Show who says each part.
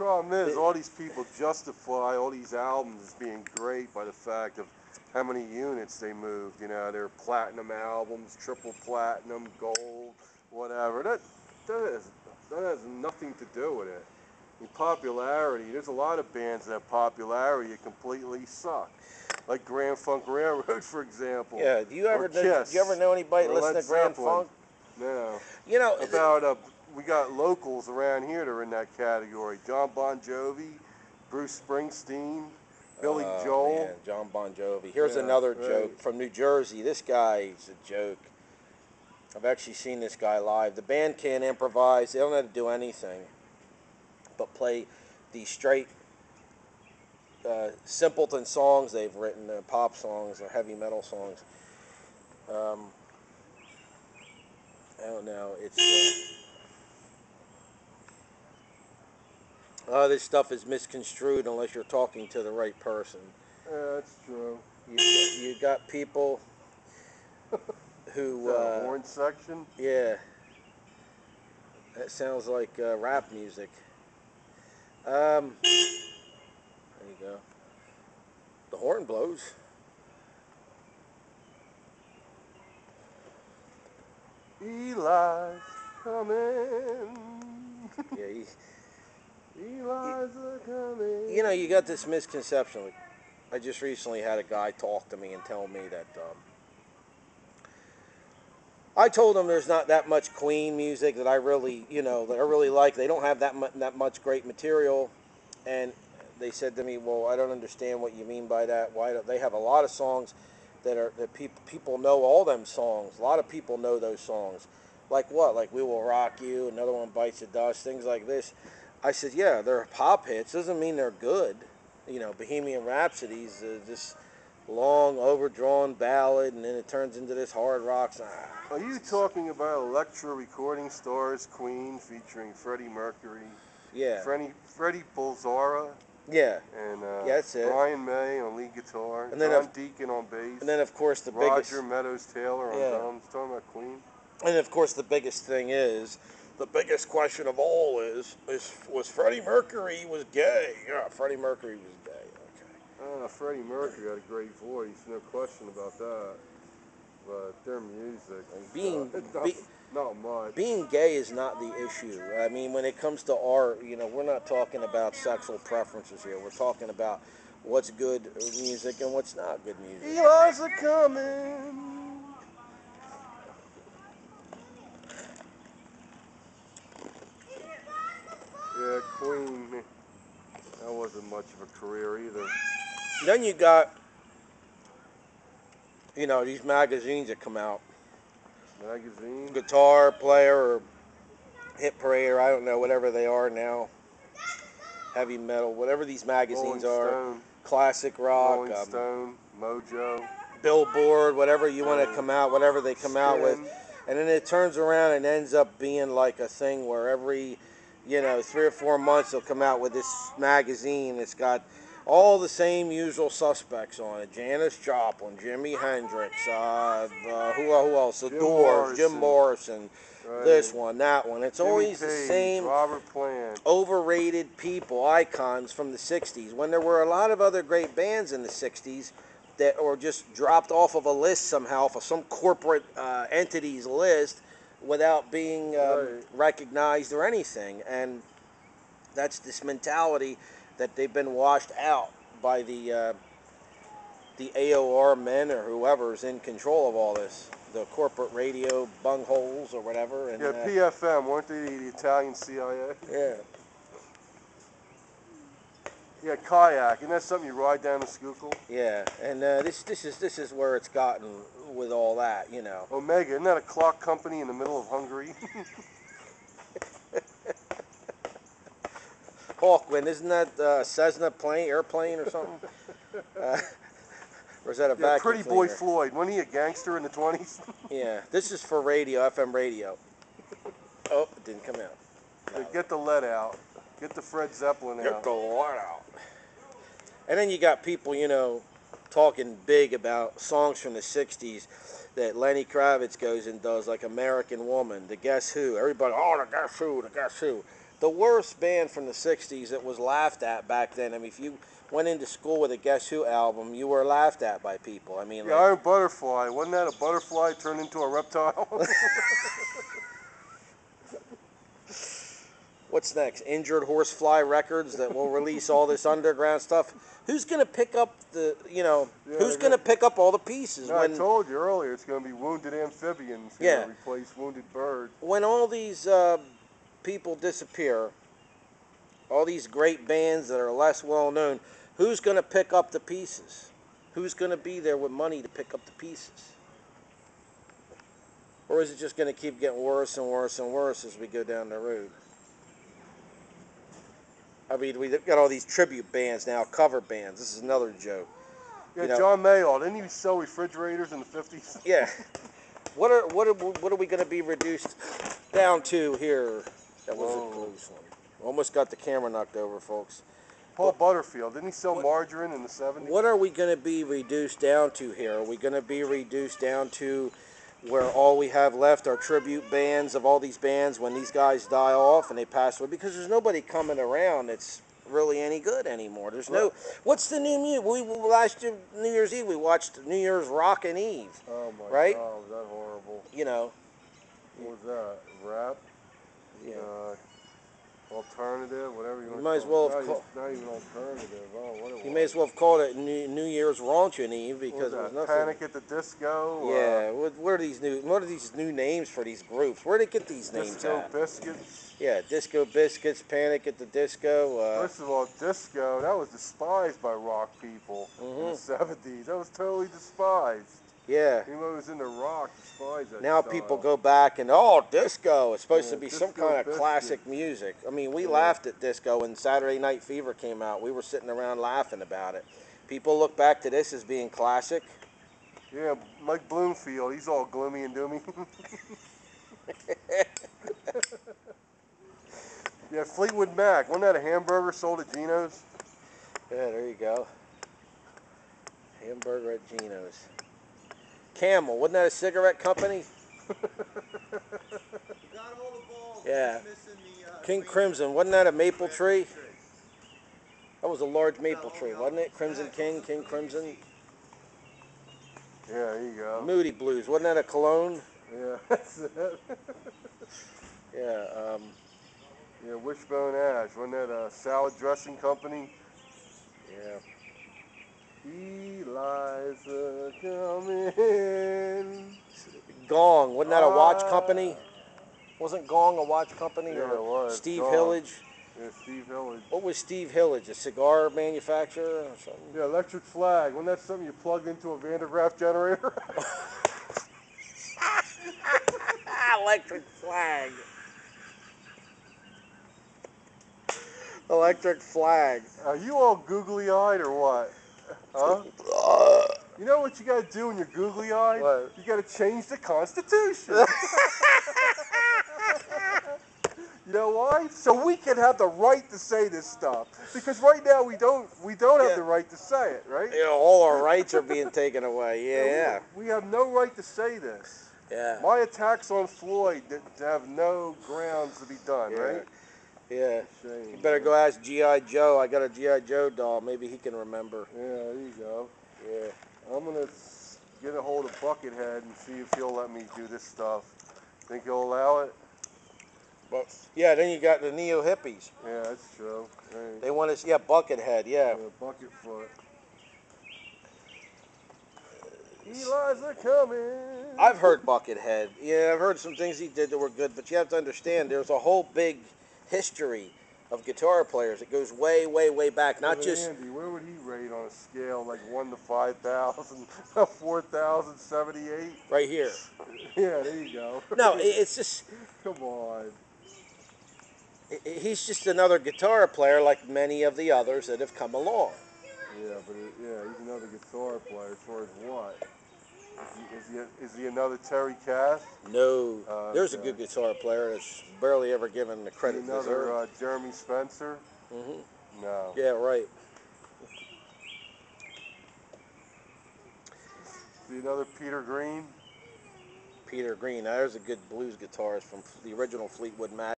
Speaker 1: problem is, all these people justify all these albums as being great by the fact of how many units they moved. You know, they're platinum albums, triple platinum, gold, whatever. That has nothing to do with it. In popularity, there's a lot of bands that have popularity that completely suck. Like Grand Funk Railroad, for example.
Speaker 2: Yeah, do you ever know anybody listen to Grand Funk?
Speaker 1: No.
Speaker 2: You know,
Speaker 1: we got locals around here that are in that category. John Bon Jovi, Bruce Springsteen, Billy Joel.
Speaker 2: Man, John Bon Jovi. Here's another joke from New Jersey. This guy's a joke. I've actually seen this guy live. The band can't improvise. They don't know how to do anything but play these straight simpleton songs they've written, pop songs or heavy metal songs. I don't know. It's this stuff is misconstrued unless you're talking to the right person.
Speaker 1: Yeah, that's true.
Speaker 2: You got people who
Speaker 1: horn section.
Speaker 2: Yeah, that sounds like rap music. There you go. The horn blows.
Speaker 1: Eli's coming.
Speaker 2: Yeah,
Speaker 1: Eli's coming.
Speaker 2: You know, you got this misconception. Like, I just recently had a guy talk to me and tell me that I told him there's not that much Queen music that I really, that I really like. They don't have that much great material, and they said to me, "Well, I don't understand what you mean by that. Why don't they have a lot of songs that people know all them songs? A lot of people know those songs. Like what? Like We Will Rock You, Another One Bites the Dust, things like this." I said, "Yeah, they're pop hits. Doesn't mean they're good. Bohemian Rhapsody's this long, overdrawn ballad, and then it turns into this hard rock song."
Speaker 1: Are you talking about Elektra Recording Stars Queen featuring Freddie Mercury?
Speaker 2: Yeah.
Speaker 1: Freddie Bolzara.
Speaker 2: Yeah.
Speaker 1: And
Speaker 2: that's it.
Speaker 1: Brian May on lead guitar.
Speaker 2: And then
Speaker 1: John Deacon on bass.
Speaker 2: And then, of course, the biggest...
Speaker 1: Roger Meadows Taylor on drums. Talking about Queen.
Speaker 2: And, of course, the biggest thing is... The biggest question of all was Freddie Mercury was gay. Yeah, Freddie Mercury was gay. Okay.
Speaker 1: Freddie Mercury had a great voice, no question about that. But their music, not much.
Speaker 2: Being gay is not the issue. I mean, when it comes to art, we're not talking about sexual preferences here. We're talking about what's good music and what's not good music.
Speaker 1: Eli's coming. Yeah, Queen, that wasn't much of a career either.
Speaker 2: Then you got, these magazines that come out.
Speaker 1: Magazine?
Speaker 2: Guitar Player or Hit Parade or I don't know, whatever they are now. Heavy metal, whatever these magazines are. Classic rock.
Speaker 1: Rolling Stone, Mojo.
Speaker 2: Billboard, whatever you want to come out, whatever they come out with. And then it turns around and ends up being like a thing where every... 3 or 4 months they'll come out with this magazine that's got all the same usual suspects on it. Janis Joplin, Jimi Hendrix, who else? The Doors, Jim Morrison, this one, that one. It's always the same
Speaker 1: Robert Plant.
Speaker 2: Overrated people, icons from the 60s. When there were a lot of other great bands in the 60s that were just dropped off of a list somehow, for some corporate entity's list, without being recognized or anything. And that's this mentality that they've been washed out by the AOR men or whoever's in control of all this, the corporate radio bungholes or whatever. And,
Speaker 1: PFM, weren't they the Italian CIA?
Speaker 2: Yeah.
Speaker 1: Yeah, kayak. Isn't that something you ride down the Schuylkill?
Speaker 2: Yeah, and this is where it's gotten with all that,
Speaker 1: Omega, isn't that a clock company in the middle of Hungary?
Speaker 2: Hawkwind, isn't that Cessna airplane or something? Or is that a vacuum
Speaker 1: Pretty Boy
Speaker 2: cleaner?
Speaker 1: Floyd, wasn't he a gangster in the 20s?
Speaker 2: Yeah, this is for radio, FM radio. Oh, it didn't come out.
Speaker 1: No. Get the lead out. Get the Fred Zeppelin out.
Speaker 2: Get the lead out. And then you got people, talking big about songs from the 60s that Lenny Kravitz goes and does, like American Woman, the Guess Who. Everybody, the Guess Who, the Guess Who. The worst band from the 60s that was laughed at back then. I mean, if you went into school with a Guess Who album, you were laughed at by people. I mean,
Speaker 1: Yeah,
Speaker 2: like,
Speaker 1: Iron Butterfly. Wasn't that a butterfly turned into a reptile?
Speaker 2: what's next? Injured Horsefly Records that will release all this underground stuff. Who's going to pick up the,
Speaker 1: Yeah,
Speaker 2: who's going to pick up all the pieces?
Speaker 1: No, I told you earlier, it's going to be Wounded Amphibians.
Speaker 2: Yeah.
Speaker 1: Replace Wounded Birds.
Speaker 2: When all these people disappear, all these great bands that are less well known, who's going to pick up the pieces? Who's going to be there with money to pick up the pieces? Or is it just going to keep getting worse and worse and worse as we go down the road? I mean, we've got all these tribute bands now, cover bands. This is another joke.
Speaker 1: Yeah, John Mayall, didn't he sell refrigerators in the 50s?
Speaker 2: Yeah. What are we going to be reduced down to here? That was a close one. Almost got the camera knocked over, folks.
Speaker 1: Paul Butterfield, didn't he sell margarine in the 70s?
Speaker 2: What are we going to be reduced down to here? Are we going to be reduced down to where all we have left are tribute bands of all these bands when these guys die off and they pass away? Because there's nobody coming around that's really any good anymore. There's no... What's the new music? Last year, New Year's Eve, we watched New Year's Rockin' Eve.
Speaker 1: Oh, my
Speaker 2: right?
Speaker 1: God, was that horrible. What was that? Rap?
Speaker 2: Yeah.
Speaker 1: Alternative, whatever you want to
Speaker 2: might as
Speaker 1: call
Speaker 2: well
Speaker 1: it.
Speaker 2: have
Speaker 1: Not even alternative. Oh, what it was.
Speaker 2: You may as well have called it New Year's Raunchin' Eve because it was nothing.
Speaker 1: Panic at the Disco.
Speaker 2: Yeah. What are these new names for these groups? Where did they get these names
Speaker 1: Disco
Speaker 2: at?
Speaker 1: Biscuits.
Speaker 2: Yeah, Disco Biscuits, Panic at the Disco.
Speaker 1: First of all, disco, that was despised by rock people in the 70s. That was totally despised.
Speaker 2: Yeah.
Speaker 1: Anyone who was into rock despised that
Speaker 2: Now
Speaker 1: style.
Speaker 2: people go back and, disco. It's supposed to be some kind of classic music. I mean, we laughed at disco when Saturday Night Fever came out. We were sitting around laughing about it. People look back to this as being classic.
Speaker 1: Yeah, Mike Bloomfield, he's all gloomy and doomy. Yeah, Fleetwood Mac, wasn't that a hamburger sold at Geno's?
Speaker 2: Yeah, there you go. Hamburger at Geno's. Camel, wasn't that a cigarette company?
Speaker 3: Got all the balls.
Speaker 2: Yeah.
Speaker 3: Missing the,
Speaker 2: King Crimson, wasn't that a maple tree? That was a large maple tree, wasn't it? Crimson King, King Crimson.
Speaker 1: Yeah, there you go.
Speaker 2: Moody Blues, wasn't that a cologne?
Speaker 1: Yeah, that's it.
Speaker 2: Yeah.
Speaker 1: Yeah, Wishbone Ash, wasn't that a salad dressing company?
Speaker 2: Yeah.
Speaker 1: Eliza, come in.
Speaker 2: Gong, wasn't that a watch company? Wasn't Gong a watch company?
Speaker 1: Yeah,
Speaker 2: or
Speaker 1: it was.
Speaker 2: Steve
Speaker 1: Gong.
Speaker 2: Hillage?
Speaker 1: Yeah, Steve Hillage.
Speaker 2: What was Steve Hillage? A cigar manufacturer or something?
Speaker 1: Yeah, Electric Flag. Wasn't that something you plugged into a Van de Graaff generator?
Speaker 2: Electric Flag. Electric Flag.
Speaker 1: Are you all googly-eyed or what? Huh? You know what you got to do when you're googly-eyed?
Speaker 2: What?
Speaker 1: You got to change the Constitution. You know why? So we can have the right to say this stuff. Because right now we don't have the right to say it, right?
Speaker 2: All our rights are being taken away. Yeah.
Speaker 1: We have no right to say this.
Speaker 2: Yeah.
Speaker 1: My attacks on Floyd have no grounds to be done, right?
Speaker 2: Yeah.
Speaker 1: Shame,
Speaker 2: You better go ask G.I. Joe. I got a G.I. Joe doll. Maybe he can remember.
Speaker 1: Yeah, there you go.
Speaker 2: Yeah.
Speaker 1: I'm going to get a hold of Buckethead and see if he'll let me do this stuff. Think he'll allow it?
Speaker 2: But yeah, then you got the neo hippies.
Speaker 1: Yeah, that's true. Right.
Speaker 2: They want us, Buckethead, yeah.
Speaker 1: Bucketfoot. Eliza coming.
Speaker 2: I've heard Buckethead. Yeah, I've heard some things he did that were good, but you have to understand there's a whole big history of guitar players. It goes way, way, way back. Not just
Speaker 1: Andy, where would he rate on a scale like 1 to 5,000? 4,078?
Speaker 2: right here.
Speaker 1: Yeah, there you go.
Speaker 2: No, it's just
Speaker 1: Come on.
Speaker 2: he's just another guitar player like many of the others that have come along.
Speaker 1: Yeah, but he's another guitar player. As far as what? Is he another Terry Cass?
Speaker 2: No, there's a
Speaker 1: okay.
Speaker 2: good guitar player that's barely ever given the credit
Speaker 1: Another
Speaker 2: deserved.
Speaker 1: Jeremy Spencer? No.
Speaker 2: Yeah, right.
Speaker 1: Is he another Peter Green?
Speaker 2: Peter Green. Now, there's a good blues guitarist from the original Fleetwood Mac.